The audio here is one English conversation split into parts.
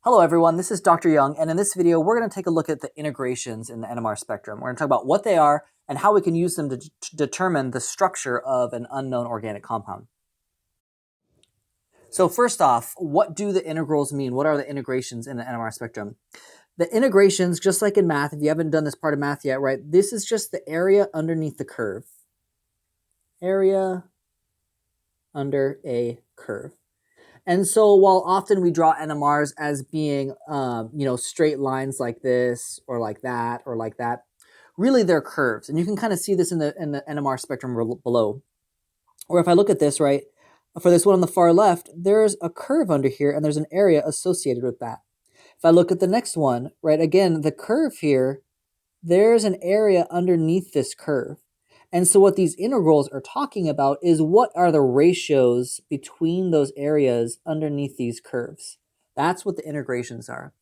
Hello everyone, this is Dr. Young, and in this video we're going to take a look at the integrations in the NMR spectrum. We're going to talk about what they are and how we can use them to determine the structure of an unknown organic compound. So first off, what do the integrals mean? What are the integrations in the NMR spectrum? The integrations, just like in math, if you haven't done this part of math yet, right, this is just the area underneath the curve. Area under a curve. And so while often we draw NMRs as being, straight lines like this or like that or like that, really they're curves. And you can kind of see this in the NMR spectrum below. Or if I look at this, right, for this one on the far left, there's a curve under here and there's an area associated with that. If I look at the next one, right, again, the curve here, there's an area underneath this curve. And so what these integrals are talking about is what are the ratios between those areas underneath these curves. That's what the integrations are.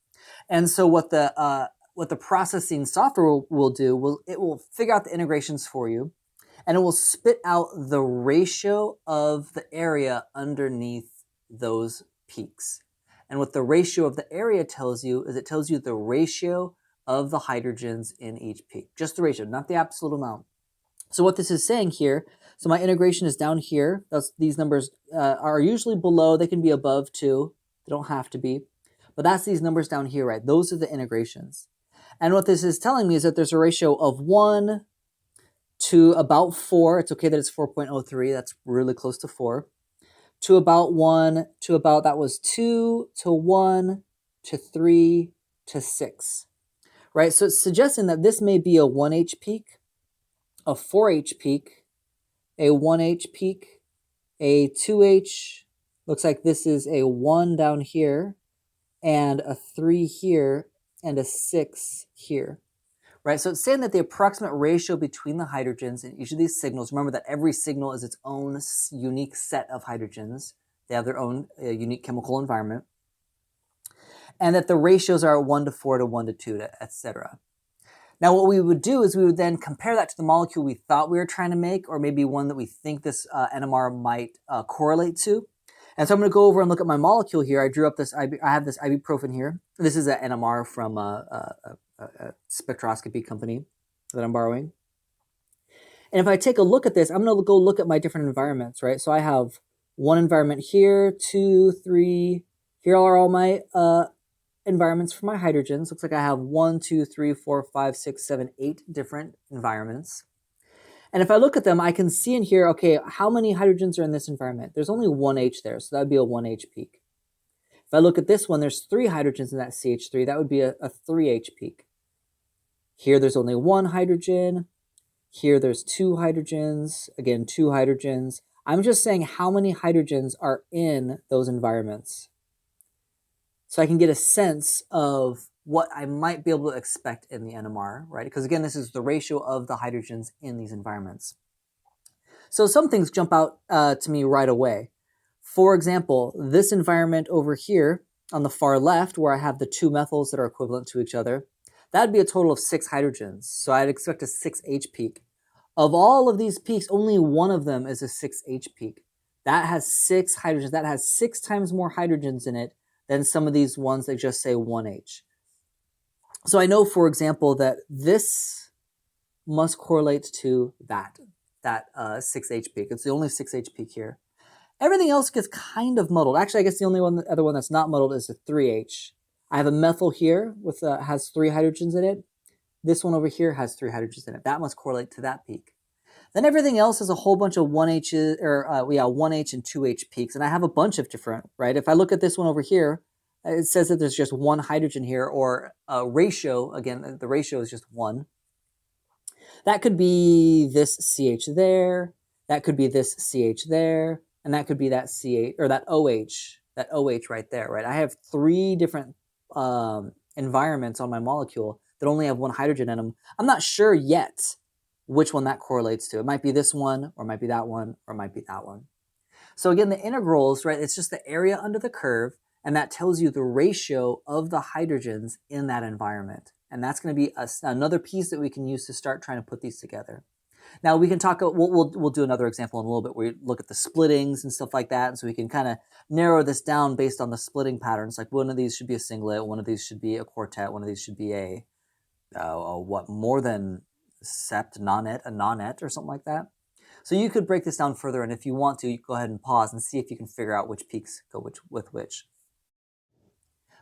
And so what the processing software will do, it will figure out the integrations for you, and it will spit out the ratio of the area underneath those peaks. And what the ratio of the area tells you is it tells you the ratio of the hydrogens in each peak. Just the ratio, not the absolute amount. So what this is saying here, so my integration is down here. These numbers are usually below. They can be above too. They don't have to be. But that's these numbers down here, right? Those are the integrations. And what this is telling me is that there's a ratio of 1 to about 4. It's okay that it's 4.03. That's really close to 4. To about 1 to about, that was 2 to 1 to 3 to 6. Right? So it's suggesting that this may be a 1H peak, a 4H peak, a 1H peak, a 2H, looks like this is a 1 down here, and a 3 here, and a 6 here. Right, so it's saying that the approximate ratio between the hydrogens in each of these signals, remember that every signal is its own unique set of hydrogens. They have their own unique chemical environment. And that the ratios are 1 to 4 to 1 to 2, etc. Now, what we would do is we would then compare that to the molecule we thought we were trying to make, or maybe one that we think this NMR might correlate to. And so I'm going to go over and look at my molecule here. I drew up this, I have this ibuprofen here. This is an NMR from a spectroscopy company that I'm borrowing. And if I take a look at this, I'm going to go look at my different environments, right? So I have one environment here, 2, 3. Here are all my environments for my hydrogens. Looks like I have 1, 2, 3, 4, 5, 6, 7, 8 different environments. And if I look at them, I can see in here, okay, how many hydrogens are in this environment? There's only 1H there, so that would be a 1H peak. If I look at this one, there's 3 hydrogens in that CH3. That would be a 3H peak. Here, there's only 1 hydrogen. Here, there's 2 hydrogens. Again, 2 hydrogens. I'm just saying how many hydrogens are in those environments, so I can get a sense of what I might be able to expect in the NMR, right? Because again, this is the ratio of the hydrogens in these environments. So some things jump out to me right away. For example, this environment over here on the far left, where I have the 2 methyls that are equivalent to each other, that'd be a total of 6 hydrogens. So I'd expect a 6H peak. Of all of these peaks, only one of them is a 6H peak. That has 6 hydrogens. That has 6 times more hydrogens in it than some of these ones that just say 1H. So I know, for example, that this must correlate to that 6H peak. It's the only 6H peak here. Everything else gets kind of muddled. Actually, I guess the only other one that's not muddled is the 3H. I have a methyl here with has 3 hydrogens in it. This one over here has 3 hydrogens in it. That must correlate to that peak. Then everything else is a whole bunch of 1H and 2H peaks, and I have a bunch of different, right? If I look at this one over here, it says that there's just 1 hydrogen here, or a ratio, again, the ratio is just 1. That could be this CH there, that could be this CH there, and that could be that CH, or that OH right there, right? I have 3 different environments on my molecule that only have 1 hydrogen in them. I'm not sure yet which one that correlates to. It might be this one, or it might be that one, or it might be that one. So again, the integrals, right, it's just the area under the curve, and that tells you the ratio of the hydrogens in that environment. And that's going to be another piece that we can use to start trying to put these together. Now we can talk. We'll do another example in a little bit where we look at the splittings and stuff like that, and so we can kind of narrow this down based on the splitting patterns. Like one of these should be a singlet, one of these should be a quartet, one of these should be a what more than sept, nonet, a nonet, or something like that. So you could break this down further, and if you want to, you can go ahead and pause and see if you can figure out which peaks go with which.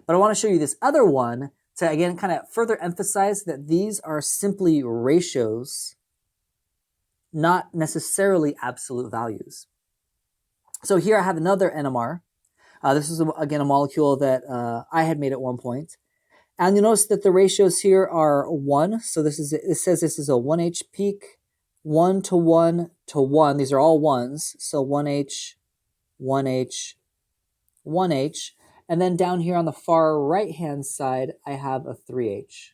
But I want to show you this other one to, again, kind of further emphasize that these are simply ratios, not necessarily absolute values. So here I have another NMR. This is, again, a molecule that I had made at one point. And you notice that the ratios here are 1. So it says this is a 1H peak, 1 to 1 to 1. These are all 1s. So 1H, 1H, 1H. And then down here on the far right-hand side, I have a 3H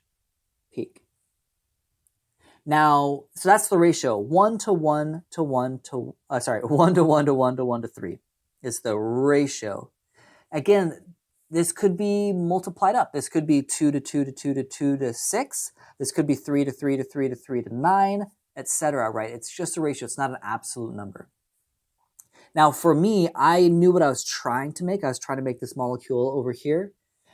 peak. Now, so that's the ratio, 1 to 1 to 1 to, 1 to 1 to 1 to 1 to 3 is the ratio. Again, this could be multiplied up. This could be 2 to 2 to 2 to 2 to 6. This could be 3 to 3 to 3 to 3 to 9, etc., right? It's just a ratio. It's not an absolute number. Now, for me, I knew what I was trying to make. I was trying to make this molecule over here.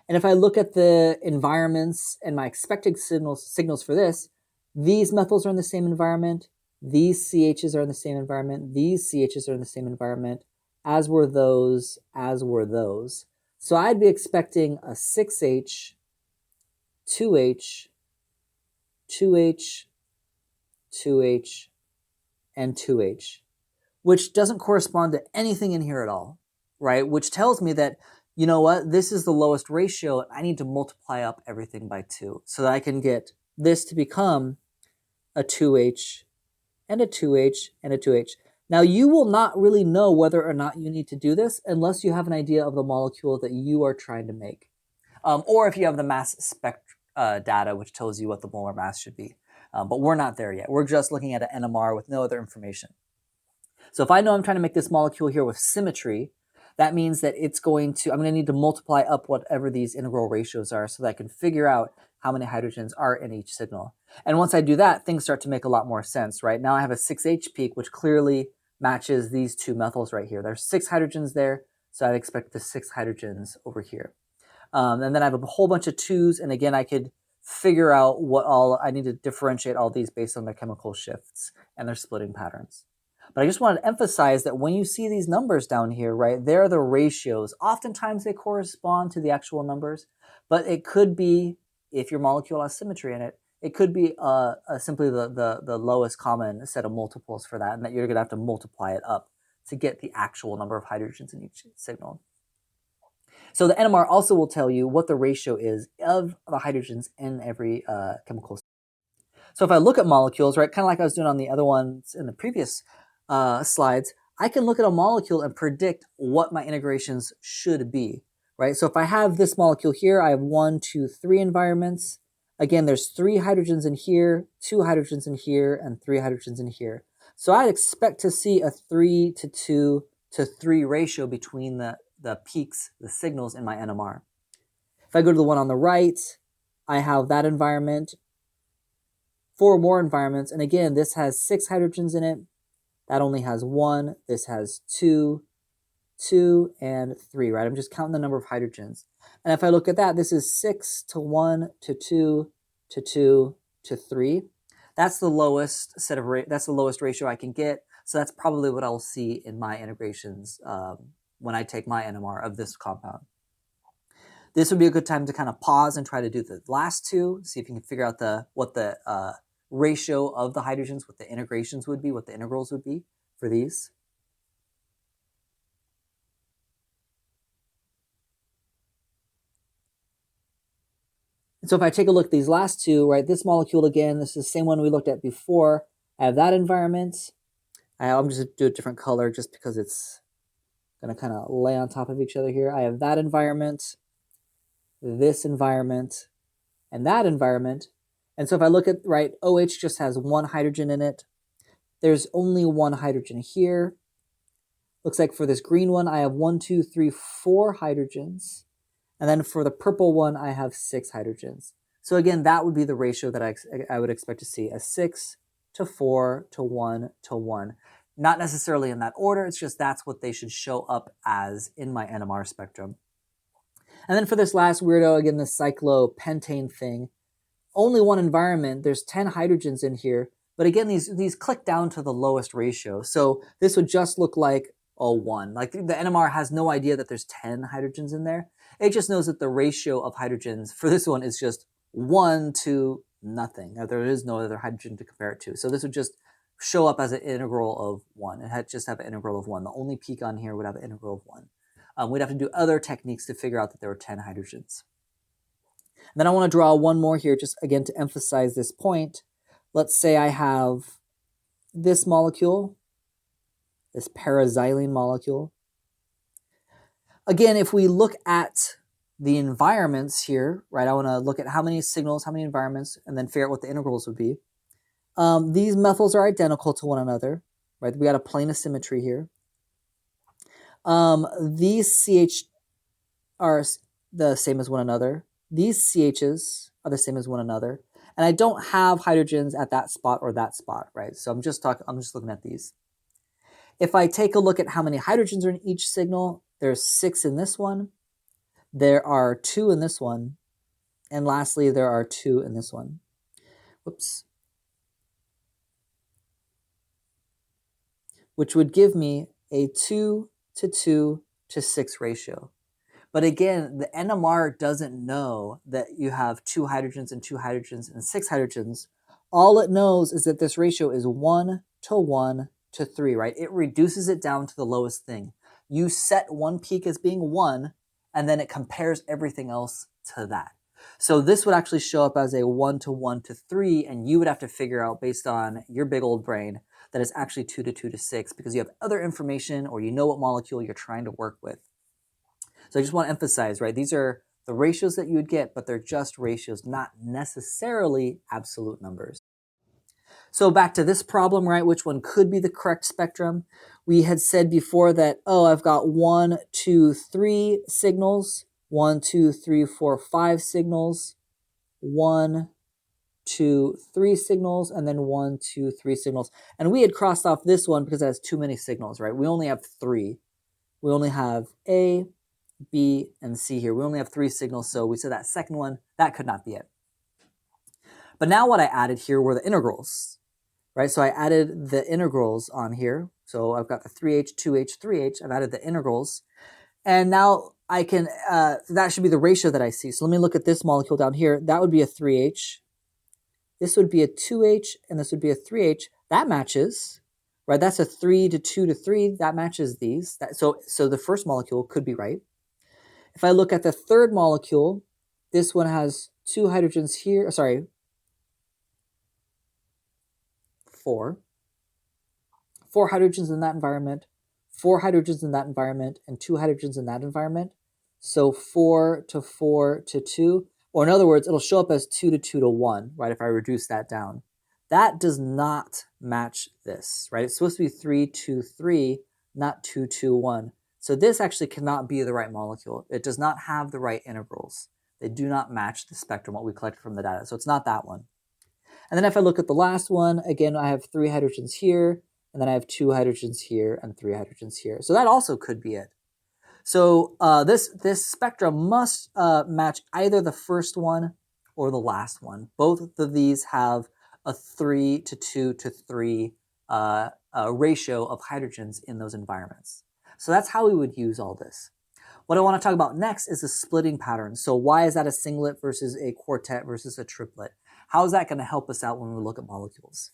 And if I look at the environments and my expected signals for this, these methyls are in the same environment. These CHs are in the same environment. These CHs are in the same environment, as were those, as were those. So I'd be expecting a 6H, 2H, 2H, 2H, and 2H, which doesn't correspond to anything in here at all, right? Which tells me that, you know what, this is the lowest ratio, and I need to multiply up everything by 2 so that I can get this to become a 2H and a 2H and a 2H. Now, you will not really know whether or not you need to do this unless you have an idea of the molecule that you are trying to make. Or if you have the mass spec data, which tells you what the molar mass should be. But we're not there yet. We're just looking at an NMR with no other information. So if I know I'm trying to make this molecule here with symmetry, that means that I'm going to need to multiply up whatever these integral ratios are so that I can figure out how many hydrogens are in each signal. And once I do that, things start to make a lot more sense, right? Now I have a 6H peak, which clearly matches these two methyls right here. There's 6 hydrogens there, so I'd expect the 6 hydrogens over here. And then I have a whole bunch of 2s, and again, I could figure out I need to differentiate all these based on their chemical shifts and their splitting patterns. But I just wanted to emphasize that when you see these numbers down here, right, they're the ratios. Oftentimes they correspond to the actual numbers, but it could be, if your molecule has symmetry in it, it could be simply the lowest common set of multiples for that, and that you're going to have to multiply it up to get the actual number of hydrogens in each signal. So the NMR also will tell you what the ratio is of the hydrogens in every chemical. So if I look at molecules, right, kind of like I was doing on the other ones in the previous slides, I can look at a molecule and predict what my integrations should be, right? So if I have this molecule here, I have 1, 2, 3 environments. Again, there's 3 hydrogens in here, 2 hydrogens in here, and 3 hydrogens in here. So I'd expect to see a 3 to 2 to 3 ratio between the peaks, the signals in my NMR. If I go to the one on the right, I have that environment, 4 more environments, and again, this has 6 hydrogens in it. That only has 1. This has 2, 2, and 3, right? I'm just counting the number of hydrogens. And if I look at that, this is 6 to 1 to 2 to 2 to 3. That's the lowest that's the lowest ratio I can get. So that's probably what I'll see in my integrations when I take my NMR of this compound. This would be a good time to kind of pause and try to do the last two, see if you can figure out what the ratio of the hydrogens, what the integrations would be, what the integrals would be for these. And so if I take a look at these last two, right, this molecule again, this is the same one we looked at before. I have that environment. I'm just going to do a different color just because it's going to kind of lay on top of each other here. I have that environment, this environment, and that environment. And so if I look at, right, OH just has 1 hydrogen in it. There's only 1 hydrogen here. Looks like for this green one, I have 1, 2, 3, 4 hydrogens. And then for the purple one, I have 6 hydrogens. So again, that would be the ratio that I would expect to see, a 6 to 4 to 1 to 1. Not necessarily in that order, it's just that's what they should show up as in my NMR spectrum. And then for this last weirdo, again, the cyclopentane thing, only one environment, there's 10 hydrogens in here, but again, these click down to the lowest ratio. So this would just look like a 1. Like the NMR has no idea that there's 10 hydrogens in there. It just knows that the ratio of hydrogens for this one is just 1 to nothing. Now, there is no other hydrogen to compare it to. So this would just show up as an integral of 1. It had just have an integral of 1. The only peak on here would have an integral of 1. We'd have to do other techniques to figure out that there were 10 hydrogens. And then I want to draw one more here, just again to emphasize this point. Let's say I have this molecule, this paraxylene molecule. Again, if we look at the environments here, right, I want to look at how many signals, how many environments, and then figure out what the integrals would be. These methyls are identical to one another, right? We got a plane of symmetry here. These CH are the same as one another. These CHs are the same as one another. And I don't have hydrogens at that spot or that spot, right? So I'm just looking at these. If I take a look at how many hydrogens are in each signal, there's 6 in this one. There are 2 in this one. And lastly, there are 2 in this one. Whoops. Which would give me a 2 to 2 to 6 ratio. But again, the NMR doesn't know that you have 2 hydrogens and 2 hydrogens and 6 hydrogens. All it knows is that this ratio is 1 to 1 to 3, right? It reduces it down to the lowest thing. You set one peak as being 1, and then it compares everything else to that. So this would actually show up as a 1 to 1 to 3, and you would have to figure out, based on your big old brain, that it's actually 2 to 2 to 6, because you have other information or you know what molecule you're trying to work with. So I just want to emphasize, right, these are the ratios that you would get, but they're just ratios, not necessarily absolute numbers. So back to this problem, right, which one could be the correct spectrum? We had said before that, oh, I've got 1, 2, 3 signals, 1, 2, 3, 4, 5 signals, 1, 2, 3 signals, and then 1, 2, 3 signals. And we had crossed off this one because it has too many signals, right? We only have 3. We only have A, B, and C here. We only have 3 signals, so we said that second one, that could not be it. But now what I added here were the integrals, right? So I added the integrals on here. So I've got the 3H, 2H, 3H. I've added the integrals. And now I can, that should be the ratio that I see. So let me look at this molecule down here. That would be a 3H. This would be a 2H, and this would be a 3H. That matches, right? That's a 3 to 2 to 3. That matches these. So the first molecule could be right. If I look at the third molecule, this one has 2 hydrogens here, sorry, 4. 4 hydrogens in that environment, 4 hydrogens in that environment, and 2 hydrogens in that environment. So 4 to 4 to 2, or in other words, it'll show up as 2 to 2 to 1, right, if I reduce that down. That does not match this, right? It's supposed to be 3, 2, 3, not 2, 2, 1. So this actually cannot be the right molecule. It does not have the right integrals. They do not match the spectrum, what we collected from the data. So it's not that one. And then if I look at the last one, again, I have 3 hydrogens here, and then I have 2 hydrogens here and 3 hydrogens here. So that also could be it. So this spectrum must match either the first one or the last one. Both of these have a 3 to 2 to 3 ratio of hydrogens in those environments. So that's how we would use all this. What I want to talk about next is the splitting pattern. So why is that a singlet versus a quartet versus a triplet? How is that going to help us out when we look at molecules?